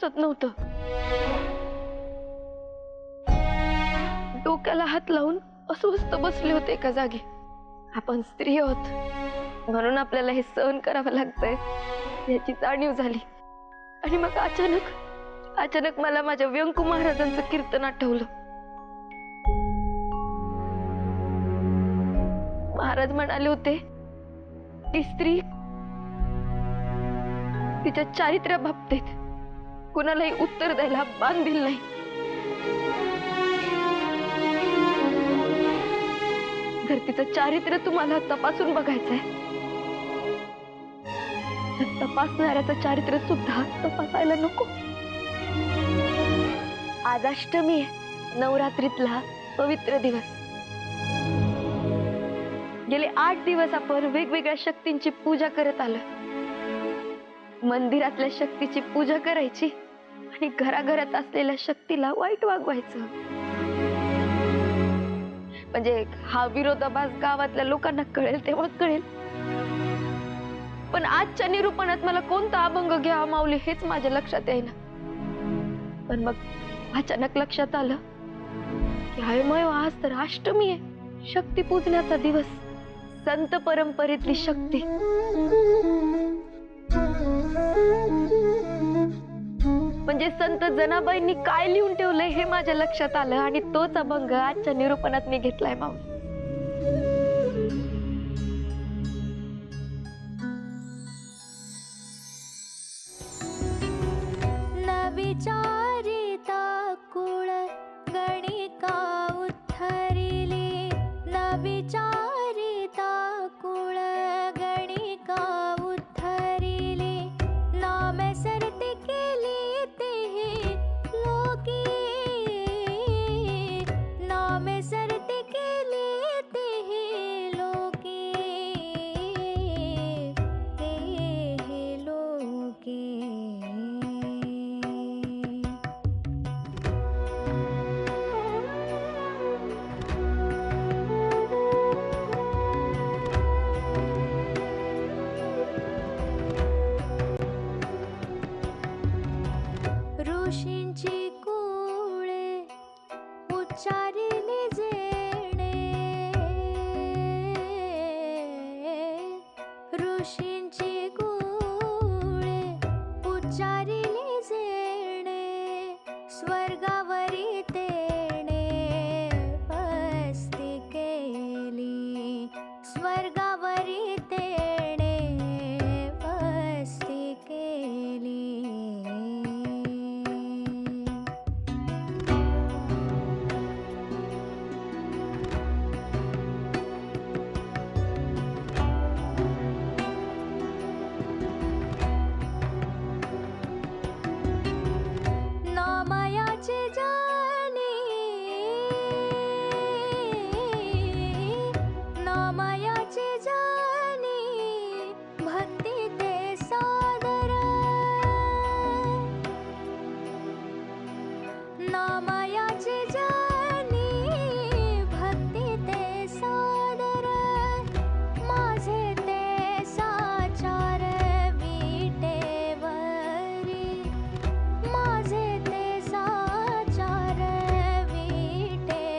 सुचत नव्हतं. डोक्याला हात लावून अस्वस्थ बसले होते एका जागी. आपण स्त्री आहोत म्हणून आपल्याला हे सहन करावं लागतंय याची जाणीव झाली. आणि मग अचानक मला माझ्या व्यंकू महाराजांचं कीर्तन आठवलं. महाराज म्हणाले होते की स्त्री तिच्या चारित्र्याबाबतीत कुणालाही उत्तर द्यायला बांधील नाही. जर तिचं चारित्र्य तुम्हाला तपासून बघायचंय तर तपासणाऱ्याचं चारित्र्य सुद्धा तपासायला नको. आज अष्टमी आहे, नवरात्रीतला पवित्र दिवस. गेले 8 दिवस आपण वेगवेगळ्या शक्तींची पूजा करत आलो. मंदिरातल्या शक्तीची पूजा करायची आणि घराघरात असलेल्या शक्तीला वाईट वागवायचं. म्हणजे हा विरोधाभास गावातल्या लोकांना कळेल तेव्हा कळेल. पण आजच्या निरूपणात मला कोणता अभंग घ्यावा माऊली हेच माझ्या लक्षात येईना. पण मग अचानक लक्षात आलं की अयमय आज तर अष्टमी आहे, शक्ती पूजण्याचा दिवस, संत परंपरेतली शक्ती. म्हणजे संत जनाबाईंनी काय लिहून ठेवलंय हे माझ्या लक्षात आलं आणि तोच अभंग आजच्या निरूपणात मी घेतलाय माऊली. विचारिता कुळ गणिका उद्धरिली, न विचारिता कुळ गणिका उद्धरिली, नाम सरती केली तेही लोकी, नाम सरती केली तेही लोकी, तेही लोकी. ऋषींची कुळे उच्चारिली जेणे, ऋषींची कुळे उच्चारिली जेणे, स्वर्गावरी तेणे पस्ती केली, स्वर्गावरी तेणे पस्ती केली. नामयाची जाणी, नामयाची जाणी, भक्ती ते सादर, नामयाची जाणी, भक्ती ते सादर, माझे ते साचार विटेवरी, माझे ते साचार विटेवरी,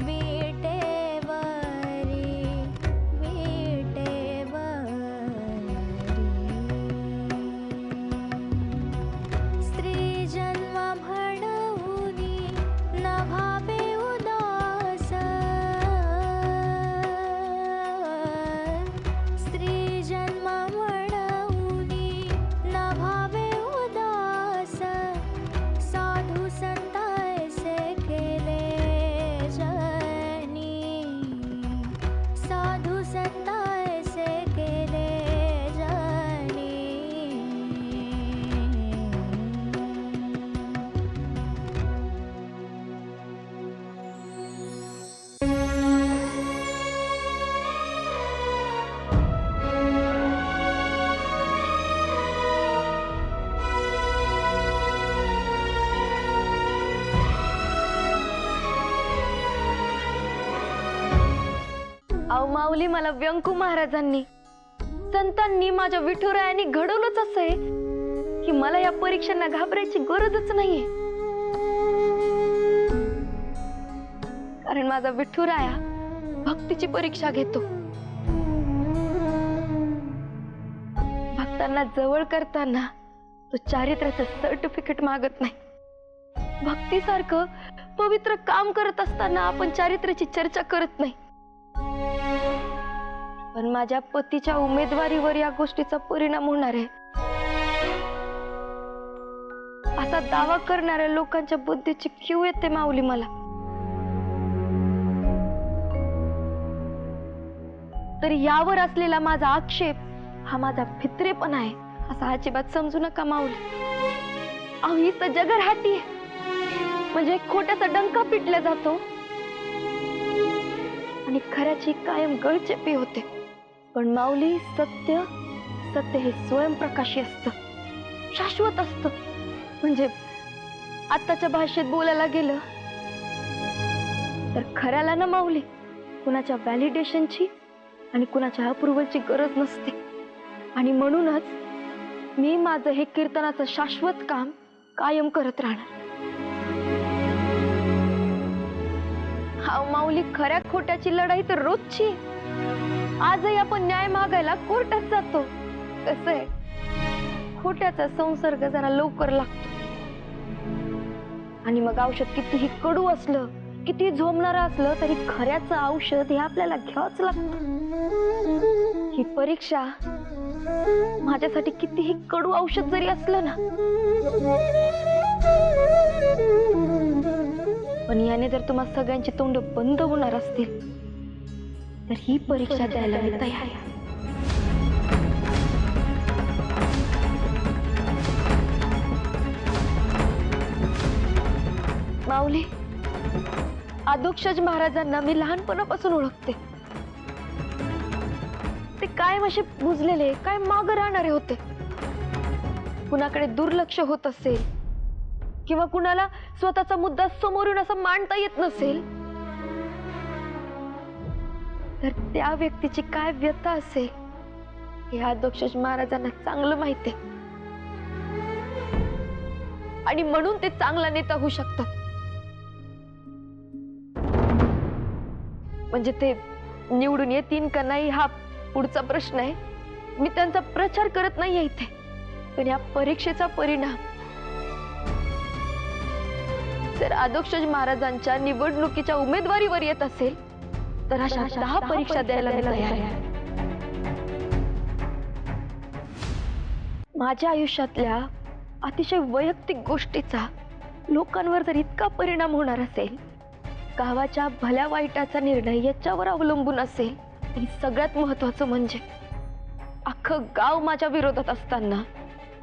विटेवरी, विटेवरी. स्त्री जन्म म्हणूनी न भावे उदास, स्त्री जन्म म्हणूनी न भावे उदास, साधू संतांचे केले जनी, साधू संतांचे केले जनी. अहो माऊली, मला व्यंकू महाराजांनी संतांनी माझ्या विठुरायांनी घडवलंच असं आहे की मला या परीक्षांना घाबरायची गरजच नाहीये, कारण माझा विठुराया भक्तीची परीक्षा घेतो. भक्तांना जवळ करताना तो चारित्र्याचं सर्टिफिकेट मागत नाही. भक्तीसारखं पवित्र काम करत असताना आपण चारित्र्याची चर्चा करत नाही. पण माझ्या पतीच्या उमेदवारीवर या गोष्टीचा परिणाम होणार आहे असा दावा करणाऱ्या लोकांच्या बुद्धीची कीव येते माऊली मला. तर यावर असलेला माझा आक्षेप हा माझा भित्रेपणा आहे असा अजिबात समजू नका माऊली. अहो ही तर जगरहाटी आहे, म्हणजे एक खोट्याचा डंका पिटला जातो आणि खऱ्याची कायम गळचेपी होते. पण माऊली, सत्य सत्य हे स्वयंप्रकाशी असतं, शाश्वत असतं. म्हणजे आत्ताच्या भाषेत बोलायला गेलं तर खऱ्याला ना माऊली कुणाच्या व्हॅलिडेशनची आणि कुणाच्या अप्रुव्हलची गरज नसते. आणि म्हणूनच मी माझं हे कीर्तनाचं शाश्वत काम कायम करत राहणार. हा माऊली, खऱ्या खोट्याची लढाई तर रोजची. आजही आपण न्याय मागायला कोर्टात जातो. कसं आहे, खोट्याचा संसर्ग जरा लवकर लागतो आणि मग औषध कितीही कडू असलं, किती झोमणारं असलं तरी खऱ्याचं औषध हे आपल्याला घ्यावंच लागतं. ही परीक्षा माझ्यासाठी कितीही कडू औषध जरी असलं ना, पण याने जर तुम्हा सगळ्यांची तोंड बंद होणार असतील तर ही परीक्षा द्यायला मी तयार आहे. माऊली, अधोक्षज महाराजांना मी लहानपणापासून ओळखते. ते कायम असे बुजलेले, काय मागे राहणारे होते. कुणाकडे दुर्लक्ष होत असेल किंवा कुणाला स्वतःचा मुद्दा समोरून असा मांडता येत नसेल तर त्या व्यक्तीची काय व्यथा असेल हे अधोक्षज महाराजांना चांगलं माहिती आहे. आणि म्हणून ते चांगला नेता होऊ शकतात. म्हणजे ते निवडून येतील का नाही हा पुढचा प्रश्न आहे. मी त्यांचा प्रचार करत नाहीये इथे, पण या परीक्षेचा परिणाम जर अधोक्षज महाराजांच्या निवडणुकीच्या उमेदवारीवर येत असेल तर अशा 10 परीक्षा द्यायला मी तयार आहे. माझ्या आयुष्यातल्या अतिशय वैयक्तिक गोष्टीचा लोकांवर जर इतका परिणाम होणार असेल, गावाच्या भल्या वाईटाचा निर्णय याच्यावर अवलंबून असेल, आणि सगळ्यात महत्वाचं म्हणजे अख्खं गाव माझ्या विरोधात असताना,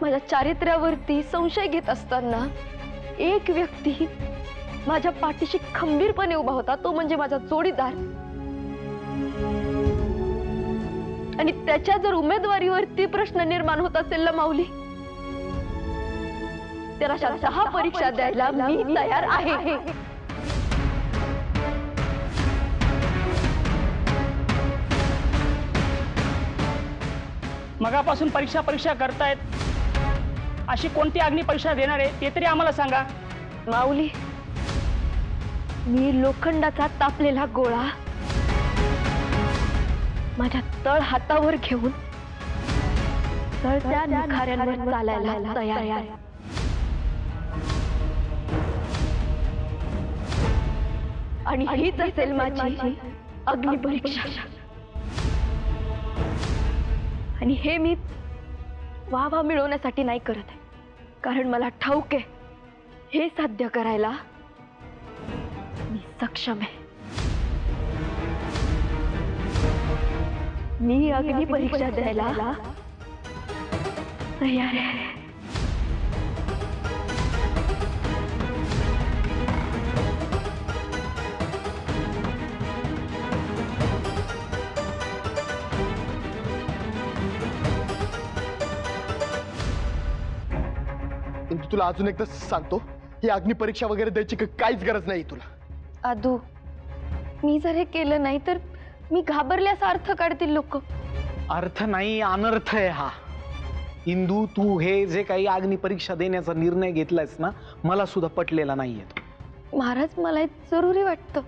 माझ्या चारित्र्यावरती संशय घेत असताना एक व्यक्ती माझ्या पाठीशी खंबीरपणे उभा होता, तो म्हणजे माझा जोडीदार. आणि त्याच्या जर उमेदवारीवरती प्रश्न निर्माण होत असेल ना माऊली, तर अशा 10 परीक्षा द्यायला मी तयार आहे. मगापासून परीक्षा करतायत, अशी कोणती अग्नी परीक्षा देणार आहे ते तरी आम्हाला सांगा. माऊली, मी लोखंडाचा तापलेला गोळा माझ्या तळ हातावर घेऊन तळत्या निखाऱ्यांवर चालायला तयार आहे. आणि हीच असेल माझी अग्नी परीक्षा. आणि हे मी वाह मिळवण्यासाठी नाही करत आहे, कारण मला ठाऊक आहे हे साध्य करायला मी सक्षम आहे. मी अग्नी परीक्षा द्यायला तयार आहे. तुला अजून एकदा सांगतो, ही अग्नी परीक्षा वगैरे द्यायची काहीच गरज नाही तुला. आदू, मी जर हे केलं नाही तर मी घाबरल्याचा अर्थ काढतील लोक. अर्थ नाही, अनर्थ आहे हा. इंदू, तू हे जे काही अग्निपरीक्षा देण्याचा निर्णय घेतलायस ना, मला सुद्धा पटलेला नाहीये तो. महाराज, मला हे जरुरी वाटतं.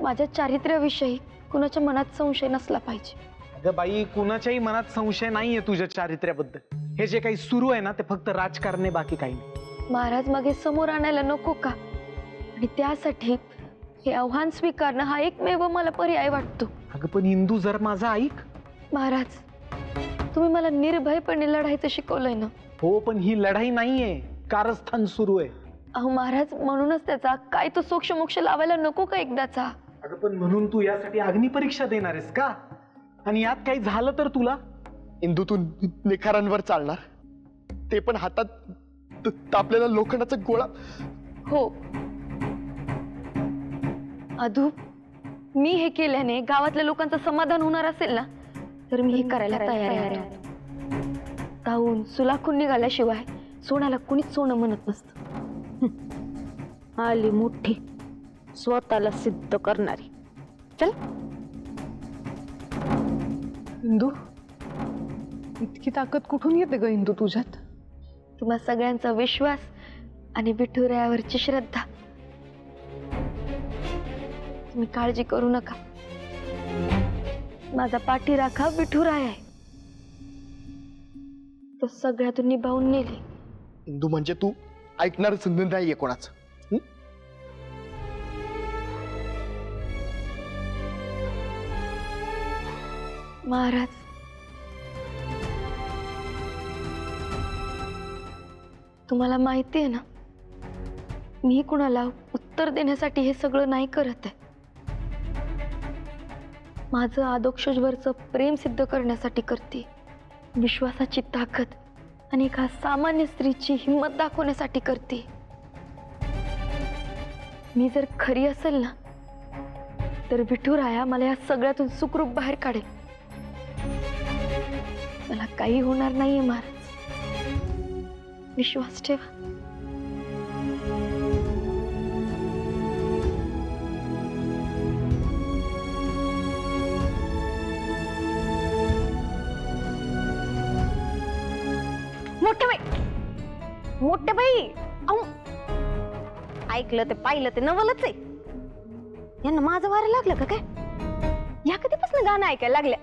माझ्या चारित्र्याविषयी कुणाच्या मनात संशय नसला पाहिजे. अगं बाई, कुणाच्याही मनात संशय नाहीये तुझ्या चारित्र्याबद्दल. हे जे काही सुरू आहे ना, ते फक्त राजकारणे, बाकी काही नाही. महाराज, मग हे समोर आणायला नको का? आणि त्यासाठी हे आव्हान स्वीकारणं हा एकमेव मला पर्याय वाटतो. अगं पण इंदू, जर माझं ऐक. महाराज, तुम्ही मला निर्भयपणे लढायचं शिकवलंय ना. हो, पण ही लढाई नाहीये, कारस्थान सुरू आहे. अहो महाराज, म्हणूनच त्याचा काय तो सोक्ष लावायला नको का एकदाचा? अगं पण म्हणून तू यासाठी अग्निपरीक्षा देणार आहेस का? आणि यात काही झालं तर तुला? इंदू, तू निखारांवर चालणार, ते पण हातात तापलेला लोखंडाचा गोळा. हो अधू, मी हे केल्याने गावातल्या लोकांचं समाधान होणार असेल ना, तर मी हे करायला तयार आहे. धावून सुलाखून निघाल्याशिवाय सोन्याला कुणीच सोनं म्हणत नसतं. आली मोठी, स्वतःला सिद्ध करणारी. चल. इंदू, इतकी ताकद कुठून येते ग इंदू तुझ्यात? तुम्हा सगळ्यांचा विश्वास आणि विठुरायावरची श्रद्धा. तुम्ही काळजी करू नका, माझा पाठीराखा विठुराय आहे. तो सगळ्यातून निभावून नेले. इंदू, म्हणजे तू ऐकणारच नाहीये कोणाचं. महाराज, तुम्हाला माहिती आहे ना, मी कुणाला उत्तर देण्यासाठी हे सगळं नाही करत आहे. माझं आदोक्षजवरचं प्रेम सिद्ध करण्यासाठी करते. विश्वासाची ताकद आणि एका सामान्य स्त्रीची हिंमत दाखवण्यासाठी करते. मी जर खरी असेल ना, तर विठुराया मला या सगळ्यातून सुखरूप बाहेर काढेल. मला काही होणार नाहीये महाराज, विश्वास ठेवा. मोठे बाई, ऐकलं ते पाहिलं ते नवलच आहे. यांना माझं वारं लागलं का काय? या कधीपासून गाणं ऐकायला लागल्या?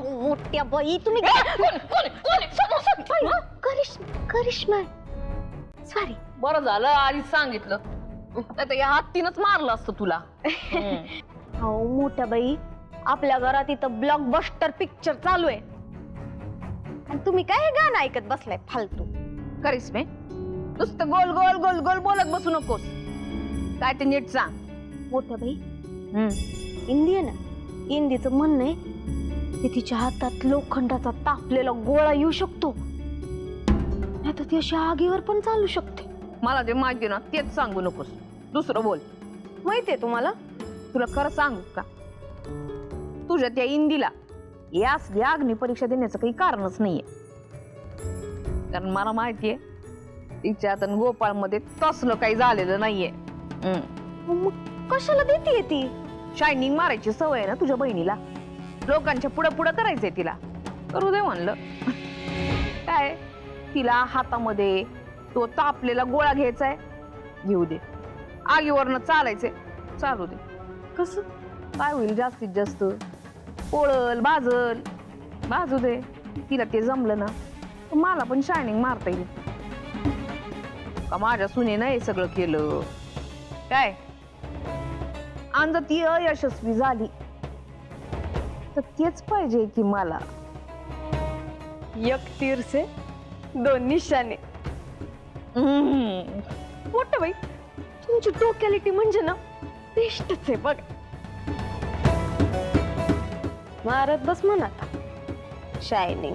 मोठ्या बाई, तुम्ही करिश्मा, सॉरी. बरं झालं आधीच सांगितलं, नाही या हत्तीनच मारलं असतं तुला. हो मोठ्या बाई, आपल्या घरात इथं ब्लॉकबस्टर पिक्चर चालू आहे आणि तुम्ही काय हे गाणं ऐकत बसलाय फालतू. करिश्मे, नुसतं गोल गोल गोल गोल बोलत बसू नकोस, काय ते नीट सांग. मोठ्या बाई, इंदी आहे ना, इंदीचं म्हणणं आहे की तिच्या हातात लोखंडाचा तापलेला गोळा येऊ शकतो, नाही तर ती अशी आगीवर पण चालू शकते. मला जे माहिती ना तेच सांगू नकोस, दुसरं बोल. माहितीये तुम्हाला? तुला खरं सांगू का, तुझ्या त्या इंदीला यास या अग्निपरीक्षा देण्याचं काही कारणच नाहीये. कारण मला माहितीये तिच्यात आणि गोपाळ मध्ये तसलं काही झालेलं नाहीये. मग कशाला देते ती? शायनिंग मारायची सवय आहे ना तुझ्या बहिणीला, लोकांच्या पुढं पुढं करायचंय तिला, करू दे म्हणलं. काय तिला हातामध्ये तो तापलेला गोळा घ्यायचाय, घेऊ दे. आगीवरनं चालायचंय, चालू दे. कसं काय होईल जास्तीत जास्त, पोळल भाजल, भाजू दे. तिला ते जमलं ना तर मला पण शायनिंग मारता येईल. का माझ्या सुनेनं हे सगळं केलं काय, आणि जर ती अयशस्वी झाली तर तेच पाहिजे की मला. एक तीर से दोन निशाणे. मोठं बाई, तुमची टोकॅलिटी म्हणजे ना बेस्टच आहे बघ. मारत बस म्हणा शायनिंग.